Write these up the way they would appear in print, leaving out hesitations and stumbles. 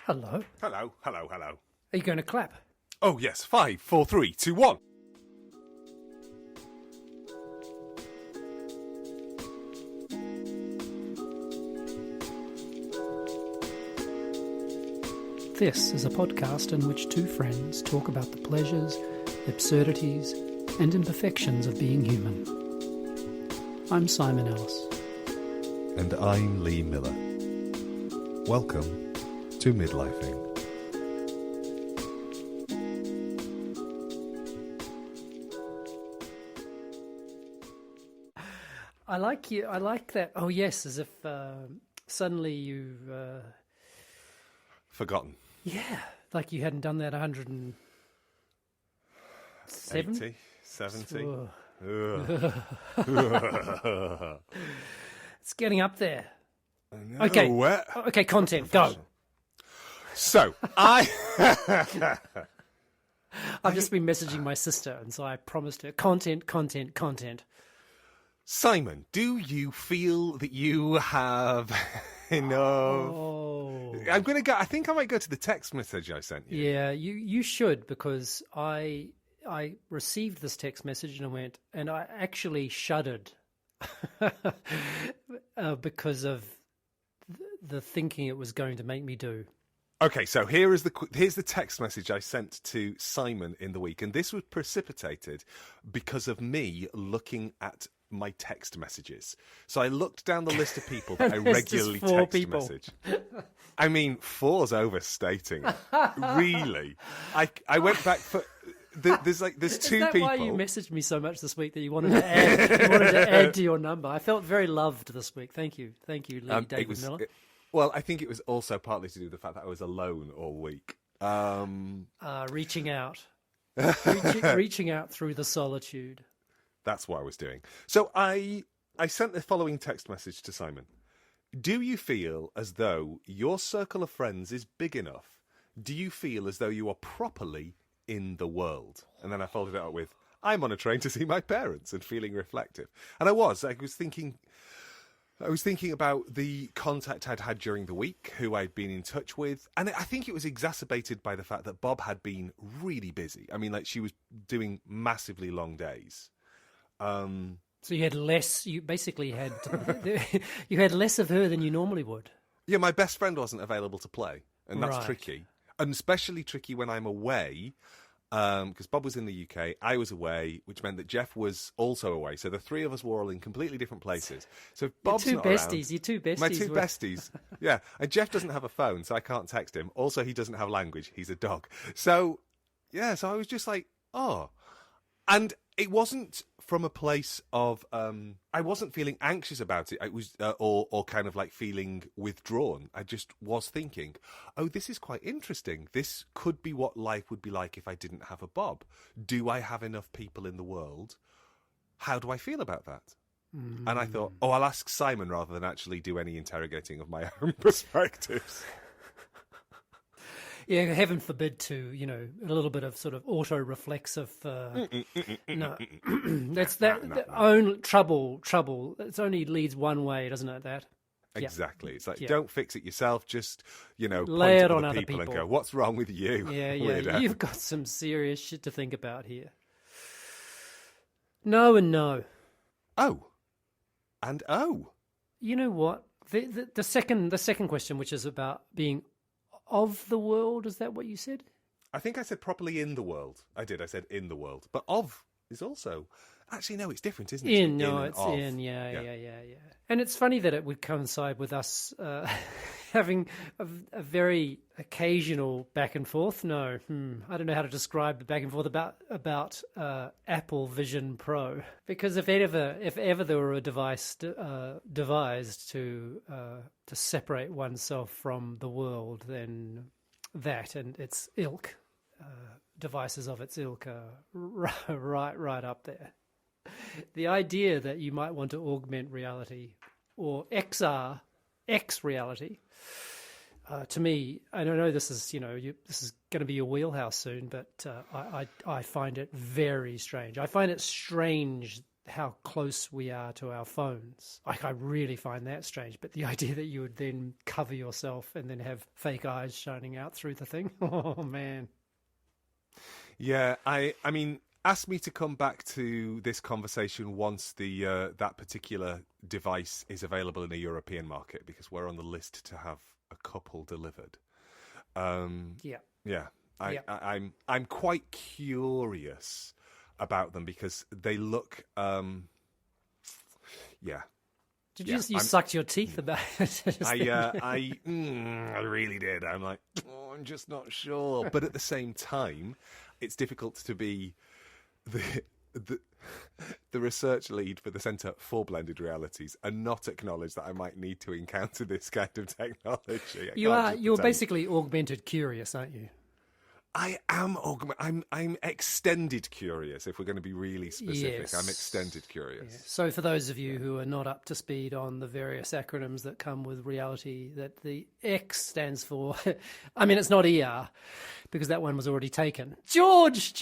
Hello. Hello, hello, hello. Are you going to clap? Oh, yes. 5, 4, 3, 2, 1. This is a podcast in which two friends talk about the pleasures, absurdities, and imperfections of being human. I'm Simon Ellis. And I'm Lee Miller. Welcome to Midlifing. I like you. I like that. Oh, yes, as if suddenly you've... Forgotten. Yeah, like you hadn't done that 170? 80, 70. It's getting up there. I know. Okay. Okay, content, go. So, I've just been messaging my sister, and so I promised her content. Simon, do you feel that you have enough? Oh. I think I might go to the text message I sent you. Yeah, you should, because I received this text message and I went, and I actually shuddered because of the thinking it was going to make me do. Okay, so here's the text message I sent to Simon in the week, and this was precipitated because of me looking at my text messages. So I looked down the list of people that I regularly text message. I mean, 4's overstating it. Really. I went back for there's two people. Is that why you messaged me so much this week that you wanted to add to your number? I felt very loved this week. Thank you, Lee David Miller. Well, I think it was also partly to do with the fact that I was alone all week. Reaching out through the solitude. That's what I was doing. So I sent the following text message to Simon. Do you feel as though your circle of friends is big enough? Do you feel as though you are properly in the world? And then I followed it up with, I'm on a train to see my parents, and feeling reflective. And I was thinking about the contact I'd had during the week, who I'd been in touch with. And I think it was exacerbated by the fact that Bob had been really busy. I mean, like, she was doing massively long days. So you had less. You basically had you had less of her than you normally would. Yeah, my best friend wasn't available to play, and that's right. tricky, and especially tricky when I'm away. Because Bob was in the UK, I was away, which meant that Jeff was also away. So the three of us were all in completely different places. So if Bob's not around, your two besties. My two besties. Yeah, and Jeff doesn't have a phone, so I can't text him. Also, he doesn't have language. He's a dog. So yeah, so I was just like, oh, and it wasn't from a place of I wasn't feeling anxious about it. It was or kind of like feeling withdrawn. I just was thinking, oh, this is quite interesting. This could be what life would be like if I didn't have a Bob. Do I have enough people in the world? How do I feel about that? And I thought, oh, I'll ask Simon rather than actually do any interrogating of my own perspectives. Yeah, heaven forbid to, a little bit of sort of auto-reflexive... no, that's that own trouble. It only leads one way, doesn't it, that? Exactly. It's like, don't fix it yourself, just, lay point it at on other people and go, what's wrong with you? Yeah, Weirdo. You've got some serious shit to think about here. No and no. Oh. And oh. You know what? The second question, which is about being... of the world, is that what you said? I think I said properly in the world. I did. I said in the world. But of is also... Actually, no, it's different, isn't it? In, yeah. And it's funny that it would coincide with us having a very occasional back and forth. I don't know how to describe the back and forth about Apple Vision Pro. Because if ever there were a device devised to separate oneself from the world, then that and its ilk, devices of its ilk, are right up there. The idea that you might want to augment reality or XR, X reality, to me, I don't know, this is going to be your wheelhouse soon, but I find it very strange. I find it strange how close we are to our phones. I really find that strange. But the idea that you would then cover yourself and then have fake eyes shining out through the thing, oh man. Yeah, I mean, ask me to come back to this conversation once the that particular device is available in a European market, because we're on the list to have a couple delivered. Yeah. I'm quite curious about them because they look. You sucked your teeth about it? I really did. I'm like, I'm just not sure. But at the same time, it's difficult to be the research lead for the Centre for Blended Realities and not acknowledge that I might need to encounter this kind of technology. You're basically augmented curious, aren't you? I am I'm extended curious, if we're going to be really specific. Yes. I'm extended curious. Yeah. So for those of you who are not up to speed on the various acronyms that come with reality, that the X stands for, I mean, it's not ER, because that one was already taken. George!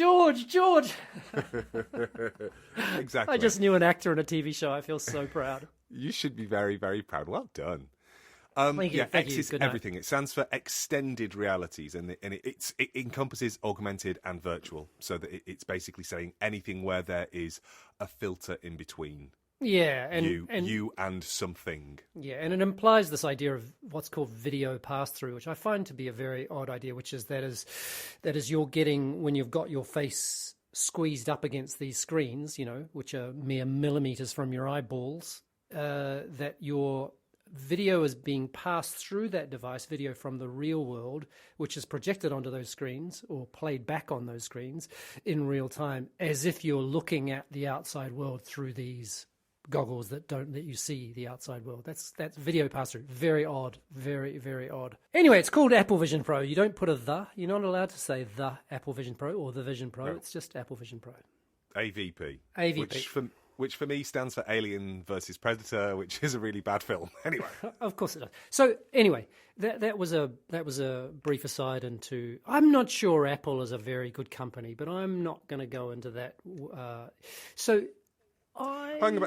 Exactly. I just knew an actor in a TV show. I feel so proud. You should be very, very proud. Well done. Thank you. X is everything. It stands for extended realities, and it encompasses augmented and virtual, so that it's basically saying anything where there is a filter in between. Yeah, and you and something. Yeah, and it implies this idea of what's called video pass-through, which I find to be a very odd idea, which is that is you're getting, when you've got your face squeezed up against these screens, which are mere millimeters from your eyeballs, that your video is being passed through that device, video from the real world, which is projected onto those screens or played back on those screens in real time, as if you're looking at the outside world through these goggles that don't let you see the outside world. That's video pass-through. Very odd. Very, very odd. Anyway, it's called Apple Vision Pro. You don't put a the. You're not allowed to say the Apple Vision Pro or the Vision Pro. No. It's just Apple Vision Pro. AVP. Which for me stands for Alien versus Predator, which is a really bad film. Anyway, of course it does. So anyway, that was a brief aside into. I'm not sure Apple is a very good company, but I'm not going to go into that. Hang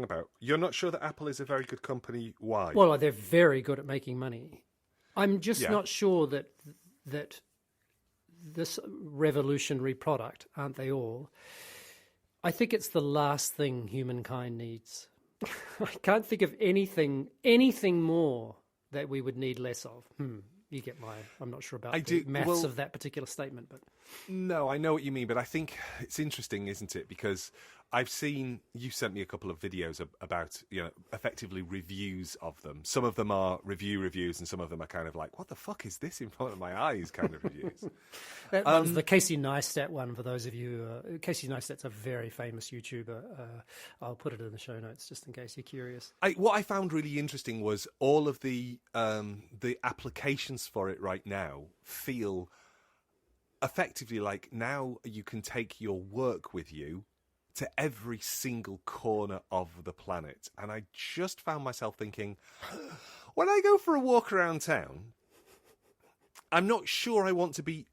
about. You're not sure that Apple is a very good company. Why? Well, they're very good at making money. I'm just not sure that this revolutionary product, aren't they all? I think it's the last thing humankind needs. I can't think of anything more that we would need less of. You get I'm not sure about the maths of that particular statement, but no, I know what you mean. But I think it's interesting, isn't it? Because I've seen you sent me a couple of videos about effectively reviews of them. Some of them are reviews, and some of them are kind of like, what the fuck is this in front of my eyes kind of reviews. That one's the Casey Neistat one, for those of you. Casey Neistat's a very famous YouTuber. I'll put it in the show notes just in case you're curious. What I found really interesting was all of the applications for it right now feel effectively like now you can take your work with you to every single corner of the planet. And I just found myself thinking, when I go for a walk around town, I'm not sure I want to be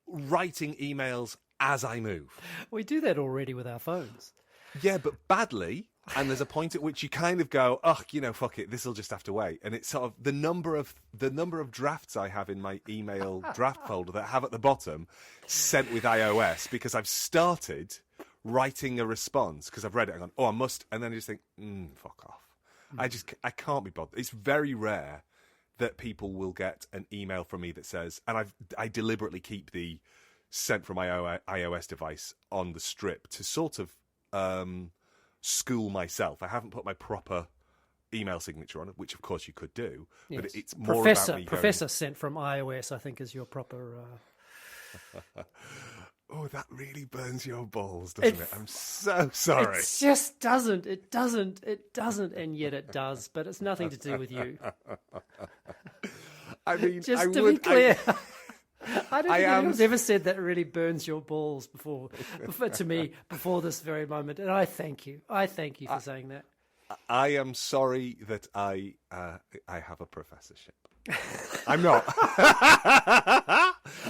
writing emails as I move. We do that already with our phones. Yeah, but badly. And there's a point at which you kind of go, fuck it, this'll just have to wait. And it's sort of the number of drafts I have in my email draft folder that I have at the bottom sent with iOS, because I've started writing a response because I've read it and gone, I must, and then I just think, fuck off. I can't be bothered. It's very rare that people will get an email from me that says, and I deliberately keep the sent from my iOS device on the strip to sort of school myself. I haven't put my proper email signature on it, which of course you could do, yes. But it's more about me Professor sent from iOS, I think, is your proper... Oh, that really burns your balls, doesn't it? I'm so sorry. It just doesn't. It doesn't, and yet it does, but it's nothing to do with you. I mean, just to be clear, I don't think anyone's ever said that really burns your balls before to me before this very moment, and I thank you. I thank you for saying that. I am sorry that I have a professorship. I'm not.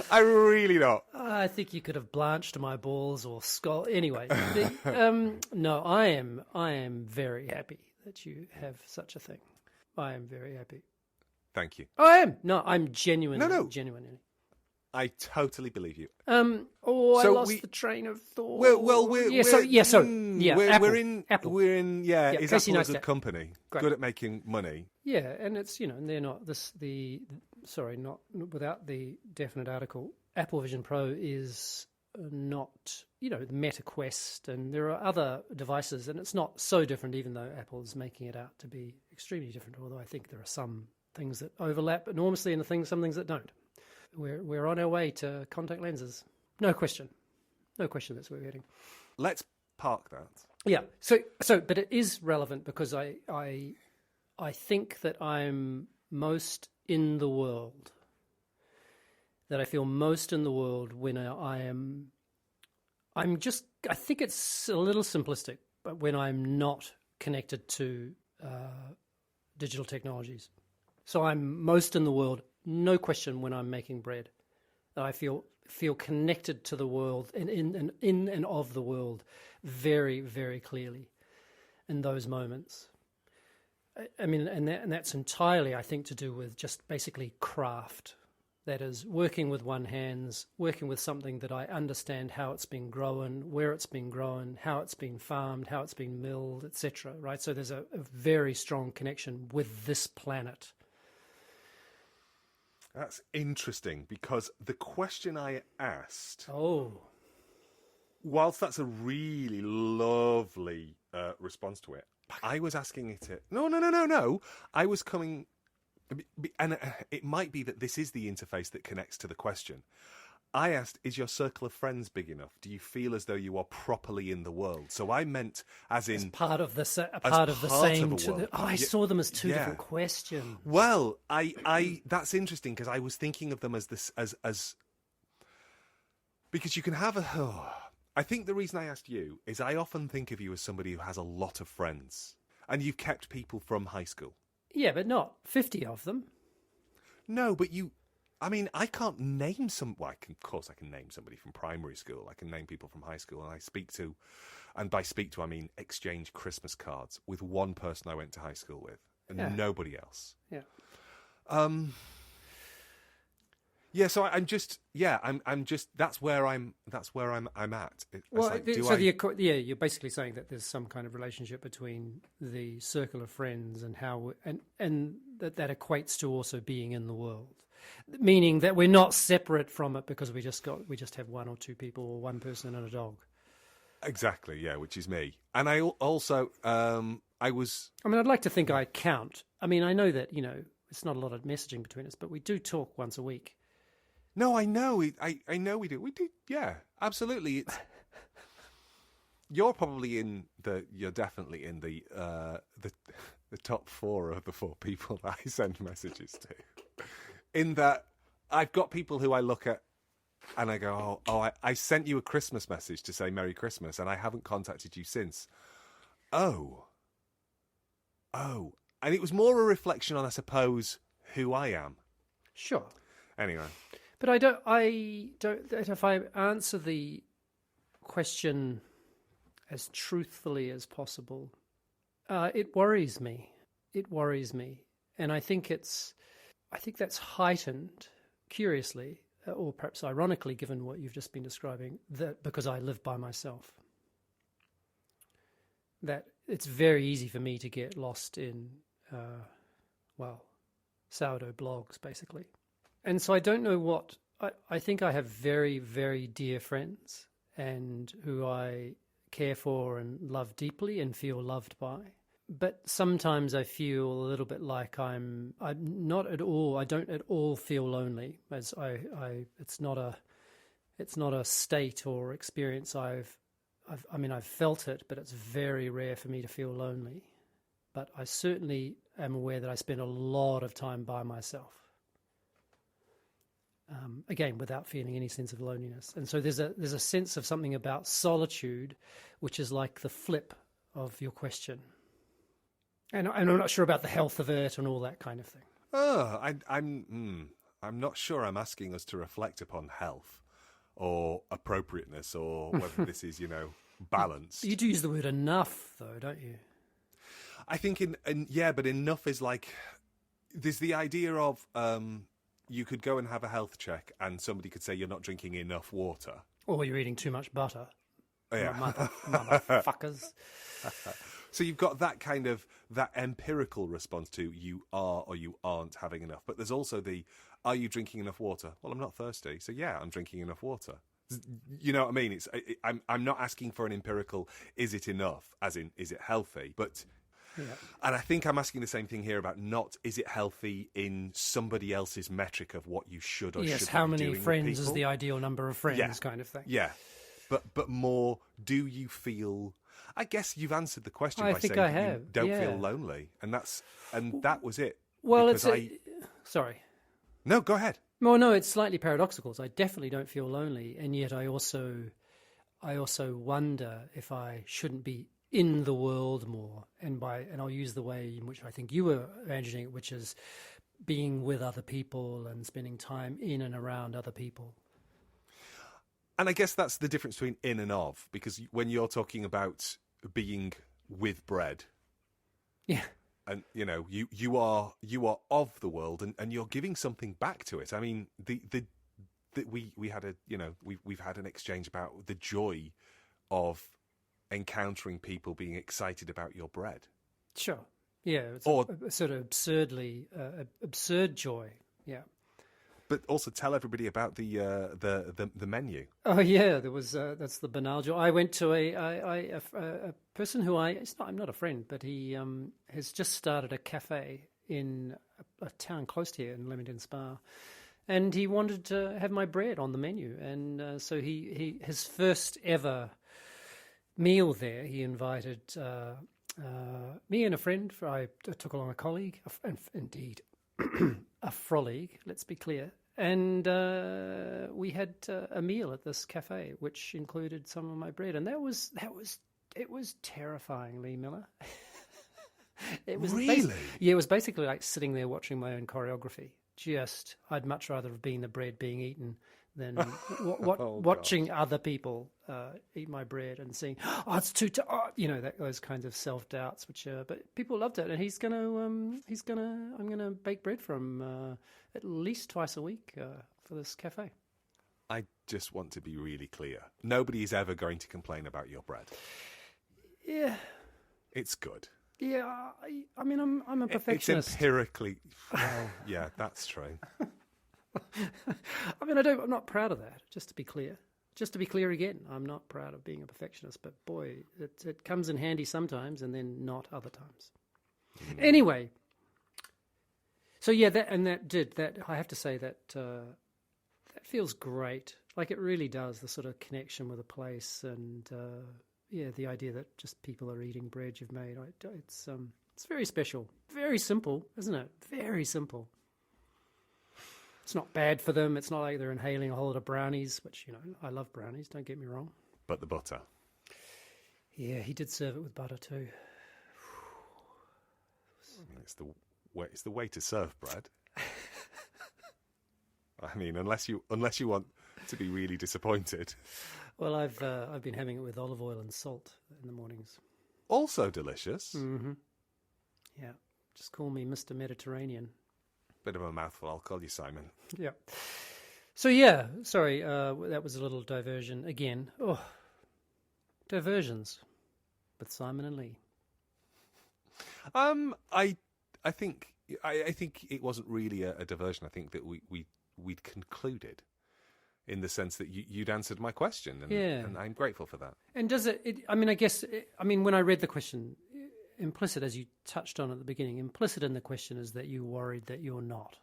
I'm really not. I think you could have blanched my balls or skull. Anyway, no, I am very happy that you have such a thing. I am very happy. Thank you. I am. No, I'm genuinely. No. Genuinely. I totally believe you. I So lost the train of thought. We're in Apple. Is Casey Apple a Neistat. good company? Great. Good at making money? Yeah, and it's and they're not not without the definite article. Apple Vision Pro is not the Meta Quest, and there are other devices, and it's not so different, even though Apple is making it out to be extremely different. Although I think there are some things that overlap enormously, and some things that don't. We're on our way to contact lenses. No question. That's where we're heading. Let's park that. Yeah. So, but it is relevant because I think that I'm most in the world. That I feel most in the world when I think it's a little simplistic, but when I'm not connected to digital technologies. So I'm most in the world, no question, when I'm making bread. I feel connected to the world and in and of the world very, very clearly in those moments. I mean, and that's entirely, I think, to do with just basically craft. That is, working with one hands, working with something that I understand how it's been grown, where it's been grown, how it's been farmed, how it's been milled, etc. Right? So there's a very strong connection with this planet. That's interesting, because the question I asked, whilst that's a really lovely response to it, I was asking it no. I was coming, and it might be that this is the interface that connects to the question. I asked, is your circle of friends big enough? Do you feel as though you are properly in the world? So I meant as part of the same. I saw them as two different questions. Well, I that's interesting, because I was thinking of them as this as because you can have I think the reason I asked you is I often think of you as somebody who has a lot of friends, and you've kept people from high school. Yeah, but not 50 of them. No, but I mean, I can't name of course I can name somebody from primary school. I can name people from high school, and by speak to, I mean exchange Christmas cards with one person I went to high school with, and nobody else. Yeah. So I'm just that's where I'm at. You're basically saying that there's some kind of relationship between the circle of friends and how and that equates to also being in the world. Meaning that we're not separate from it because we just have one or two people or one person and a dog. Exactly, yeah, which is me. And I also I'd like to think I count. I mean, I know that it's not a lot of messaging between us, but we do talk once a week. No, I know. I know we do. We do. Yeah, absolutely. You're definitely in the top 4 of the 4 people that I send messages to. In that, I've got people who I look at and I go, I sent you a Christmas message to say Merry Christmas, and I haven't contacted you since. Oh. And it was more a reflection on, I suppose, who I am. Sure. Anyway. But I don't, if I answer the question as truthfully as possible, it worries me. And I think that's heightened, curiously, or perhaps ironically, given what you've just been describing, that because I live by myself. That it's very easy for me to get lost in, sourdough blogs, basically. And so I don't know what... I think I have very, very dear friends and who I care for and love deeply and feel loved by. But sometimes I feel a little bit like I'm not at all. I don't at all feel lonely. As it's not a state or experience. I've felt it, but it's very rare for me to feel lonely. But I certainly am aware that I spend a lot of time by myself. Again, without feeling any sense of loneliness. And so there's a sense of something about solitude, which is like the flip of your question. And I'm not sure about the health of it and all that kind of thing. I'm not sure I'm asking us to reflect upon health. or appropriateness, or whether this is, balanced. You do use the word enough, though, don't you? I think but enough is like, there's the idea of you could go and have a health check and somebody could say you're not drinking enough water. Or you're eating too much butter. Yeah. Motherfuckers. So you've got that kind of, that empirical response to you are or you aren't having enough. But there's also are you drinking enough water? Well, I'm not thirsty. So yeah, I'm drinking enough water. You know what I mean? I'm not asking for an empirical, is it enough? As in, is it healthy? But... Yeah. And I think I'm asking the same thing here about not, is it healthy in somebody else's metric of what you should or shouldn't be doing. Yes, how many friends is the ideal number of friends kind of thing. Yeah. But more, do you feel... I guess you've answered the question by saying you don't feel lonely. And that was it. Well, sorry. No, go ahead. Well, no, it's slightly paradoxical. I definitely don't feel lonely. And yet I also wonder if I shouldn't be in the world more, and I'll use the way in which I think you were imagining it, which is being with other people and spending time in and around other people. And I guess that's the difference between in and of, because when you're talking about being with bread, yeah, and you are of the world, and you're giving something back to it. I mean, we had we've had an exchange about the joy of encountering people being excited about your bread. Sure. Yeah. It's a sort of absurd joy. Yeah. But also tell everybody about the menu. Oh yeah, there was that's the banal joy. I went to a person who I'm not a friend, but he has just started a cafe in a town close to here in Leamington Spa, and he wanted to have my bread on the menu, and so his first ever meal there, he invited me and a friend. I took along a colleague, indeed, a frolleague, let's be clear. And we had a meal at this cafe, which included some of my bread. And it was terrifying, Lee Miller. It was really? It was basically like sitting there watching my own choreography. I'd much rather have been the bread being eaten than watching other people eat my bread and seeing, it's too those kinds of self-doubts, but people loved it. And I'm gonna bake bread for him at least twice a week for this cafe. I just want to be really clear. Nobody is ever going to complain about your bread. Yeah. It's good. Yeah, I mean, I'm a perfectionist. It's empirically, well, yeah, that's true. I mean, I'm not proud of that, just to be clear. Just to be clear again, I'm not proud of being a perfectionist, but boy, it comes in handy sometimes and then not other times. Anyway, so yeah, I have to say that feels great. Like it really does, the sort of connection with a place and the idea that just people are eating bread you've made. It's very special. Very simple, isn't it? Very simple. It's not bad for them. It's not like they're inhaling a whole lot of brownies, which, I love brownies, don't get me wrong. But the butter. Yeah, he did serve it with butter too. It's the way to serve bread. I mean, unless you want to be really disappointed. Well, I've been having it with olive oil and salt in the mornings. Also delicious. Mm-hmm. Yeah, just call me Mr. Mediterranean. Bit of a mouthful. I'll call you Simon. Yeah. So yeah, sorry, that was a little diversion again. Oh, diversions with Simon and Lee. I think it wasn't really a diversion. I think that we'd concluded in the sense that you'd answered my question, and I'm grateful for that. And does it I mean, I guess, when I read the question, implicit, as you touched on at the beginning, implicit in the question is that you're worried that you're not.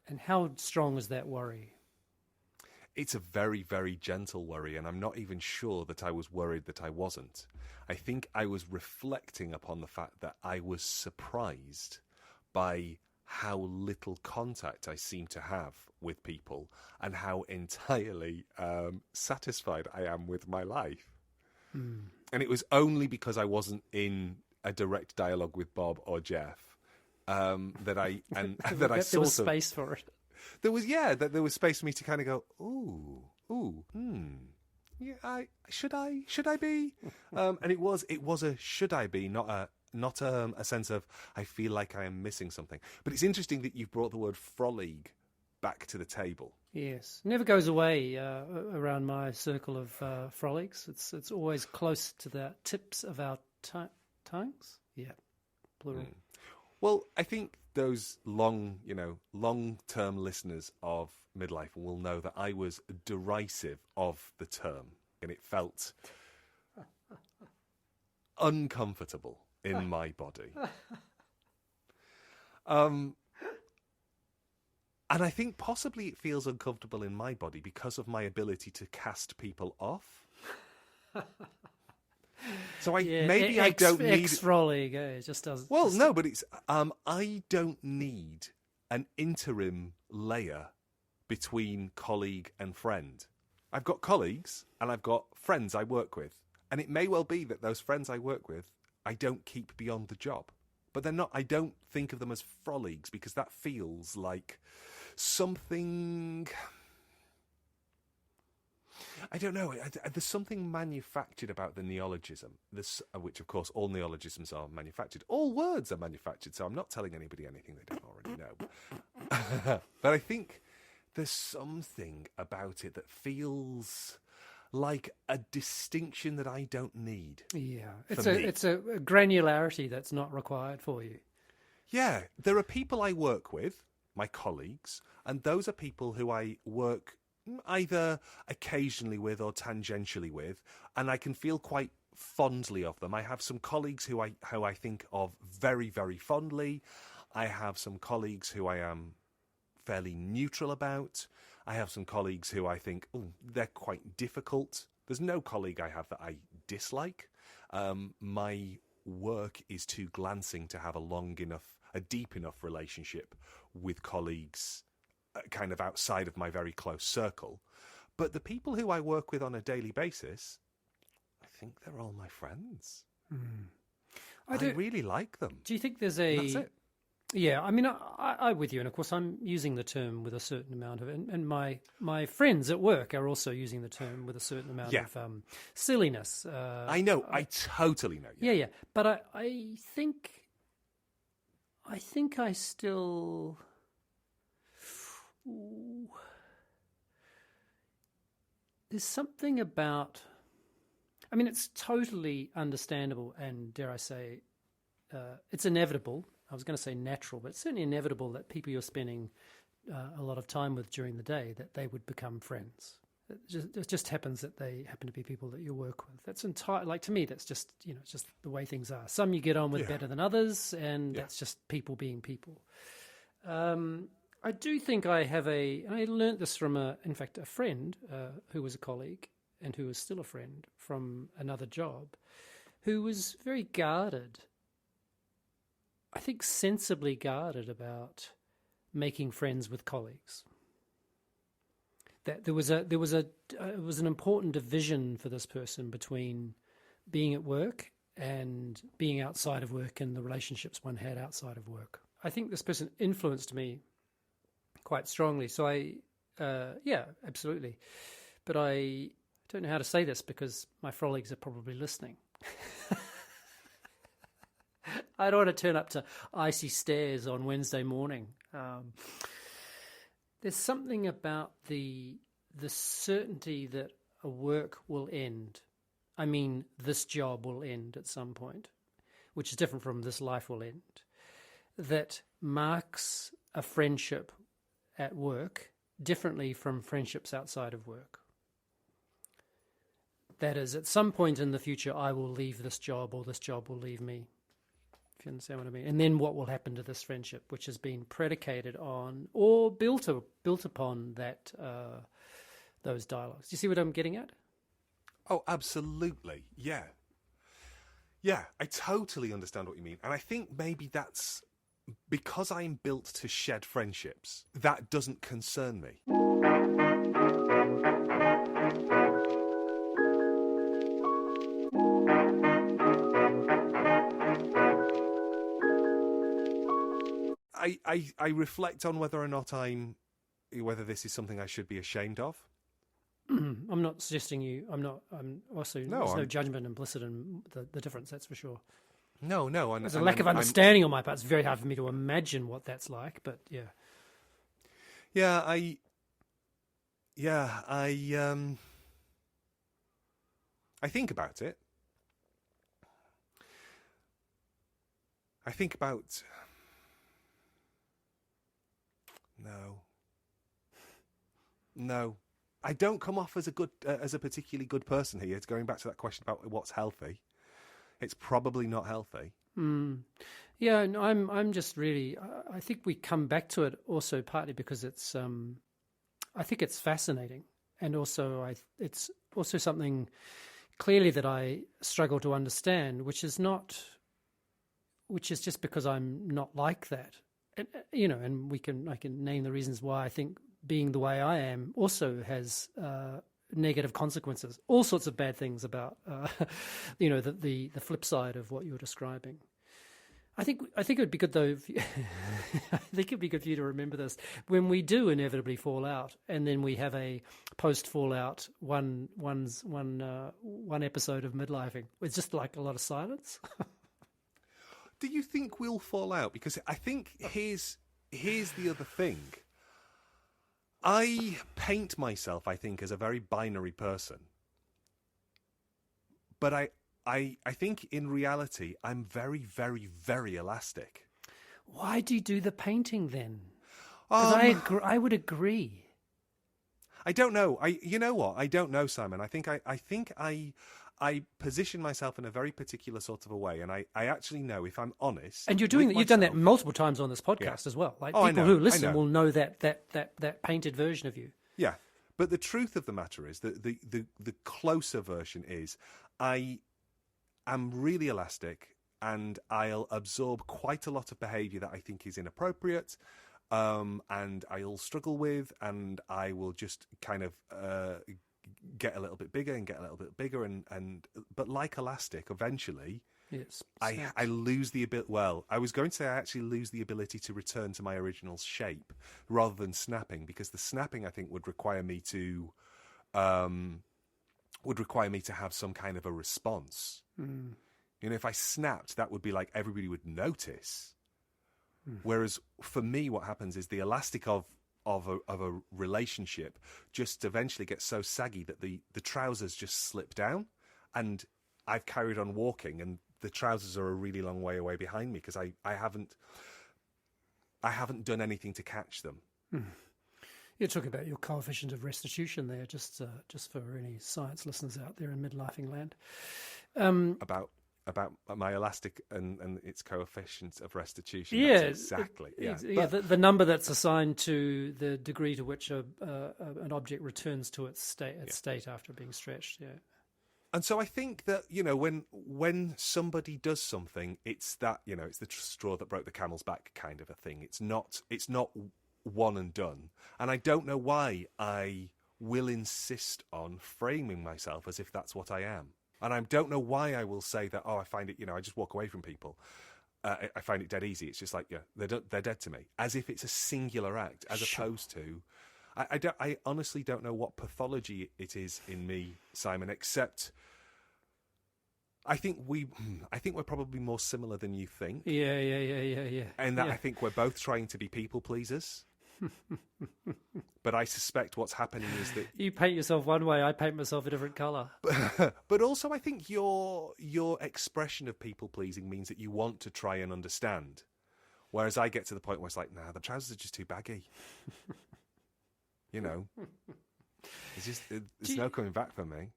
And how strong is that worry? It's a very, very gentle worry, and I'm not even sure that I was worried that I wasn't. I think I was reflecting upon the fact that I was surprised by how little contact I seem to have with people and how entirely satisfied I am with my life. Mm. And it was only because I wasn't in a direct dialogue with Bob or Jeff that I sort of space for it. there was space for me to kind of go, yeah, should I be? And it was a should I be, not a sense of I feel like I am missing something. But it's interesting that you've brought the word frolleague back to the table. Yes, never goes away around my circle of frolleagues. It's always close to the tips of our tongues. Yeah, plural. Well, I think those long-term listeners of Midlife will know that I was derisive of the term, and it felt uncomfortable in my body. And I think possibly it feels uncomfortable in my body because of my ability to cast people off. So I don't need frolleague. It just doesn't. Well, no, but it's I don't need an interim layer between colleague and friend. I've got colleagues and I've got friends I work with, and it may well be that those friends I work with I don't keep beyond the job, but they're not. I don't think of them as frolleagues because that feels like something. I don't know. There's something manufactured about the neologism, which, of course, all neologisms are manufactured. All words are manufactured, so I'm not telling anybody anything they don't already know. But I think there's something about it that feels like a distinction that I don't need. Yeah, it's a granularity that's not required for you. Yeah, there are people I work with, my colleagues, and those are people who I work either occasionally with or tangentially with, and I can feel quite fondly of them. I have some colleagues who I think of very, very fondly. I have some colleagues who I am fairly neutral about. I have some colleagues who I think, they're quite difficult. There's no colleague I have that I dislike. My work is too glancing to have a deep enough relationship with colleagues kind of outside of my very close circle. But the people who I work with on a daily basis, I think they're all my friends. I really like them. Do you think there's That's it. Yeah, I mean, I'm with you, and of course I'm using the term with a certain amount of it, and my friends at work are also using the term with a certain amount of silliness. I know, I totally know. Yeah. But I think I still. Ooh. There's something about. I mean, it's totally understandable, and dare I say, it's inevitable. I was going to say natural, but it's certainly inevitable that people you're spending a lot of time with during the day, that they would become friends. It just happens that they happen to be people that you work with. That's to me, that's just, it's just the way things are. Some you get on with better than others, and that's just people being people. I do think I learnt this from in fact, a friend who was a colleague and who was still a friend from another job, who was very guarded, I think sensibly guarded about making friends with colleagues. That there was an important division for this person between being at work and being outside of work and the relationships one had outside of work. I think this person influenced me quite strongly. So absolutely. But I don't know how to say this because my frolleagues are probably listening. I don't want to turn up to icy stairs on Wednesday morning. There's something about the certainty that a work will end. I mean, this job will end at some point, which is different from this life will end, that marks a friendship at work differently from friendships outside of work. That is, at some point in the future, I will leave this job or this job will leave me. If you understand what I mean. And then what will happen to this friendship, which has been predicated on or built upon that those dialogues. Do you see what I'm getting at? Oh, absolutely. Yeah. Yeah, I totally understand what you mean. And I think maybe that's because I'm built to shed friendships, that doesn't concern me. I reflect on whether or not I'm whether this is something I should be ashamed of. I'm not suggesting you. I'm also there's no judgment implicit in the difference. That's for sure. No. There's a lack of understanding on my part. It's very hard for me to imagine what that's like. But yeah. I think about it. I think about... No. I don't come off as a particularly good person here. It's going back to that question about what's healthy. It's probably not healthy. Yeah, and I'm just really... I think we come back to it also partly because it's... I think it's fascinating. And also it's also something clearly that I struggle to understand, which is just because I'm not like that. And, and I can name the reasons why I think being the way I am also has negative consequences. All sorts of bad things about, the flip side of what you're describing. I think it would be good though. I think it'd be good for you to remember this when we do inevitably fall out, and then we have a post fallout one episode of midlifing. It's just like a lot of silence. Do you think we'll fall out? Because I think here's the other thing. I paint myself, I think, as a very binary person, but I think in reality I'm very, very, very elastic. Why do you do the painting then? Because I would agree. I don't know. You know what? I don't know, Simon. I think I position myself in a very particular sort of a way, and I actually know, if I'm honest. And you've done that multiple times on this podcast as well. Like people who listen will know that painted version of you. Yeah, but the truth of the matter is that the closer version is I am really elastic, and I'll absorb quite a lot of behaviour that I think is inappropriate, and I'll struggle with, and I will just kind of get a little bit bigger and get a little bit bigger, but like elastic, eventually I lose the ability. Well, I was going to say I actually lose the ability to return to my original shape rather than snapping, because the snapping I think would require me to have some kind of a response. If I snapped, that would be like everybody would notice. Whereas for me, what happens is the elastic of a relationship just eventually gets so saggy that the trousers just slip down, and I've carried on walking, and the trousers are a really long way away behind me because I haven't done anything to catch them. You're talking about your coefficient of restitution there, just for any science listeners out there in midlifing land. About my elastic and its coefficient of restitution. Yeah, that's exactly. The number that's assigned to the degree to which an object returns to its state after being stretched. Yeah. And so I think that when somebody does something, it's that it's the straw that broke the camel's back kind of a thing. It's not one and done. And I don't know why I will insist on framing myself as if that's what I am. And I don't know why I will say that, I find it, I just walk away from people. I find it dead easy. It's just like, they're dead to me. As if it's a singular act, as opposed to... I honestly don't know what pathology it is in me, Simon, except I think we're probably more similar than you think. Yeah. And that I think we're both trying to be people pleasers. But I suspect what's happening is that you paint yourself one way, I paint myself a different colour. But also, I think your expression of people pleasing means that you want to try and understand, whereas I get to the point where it's like, nah, the trousers are just too baggy. It's just there's no coming back for me.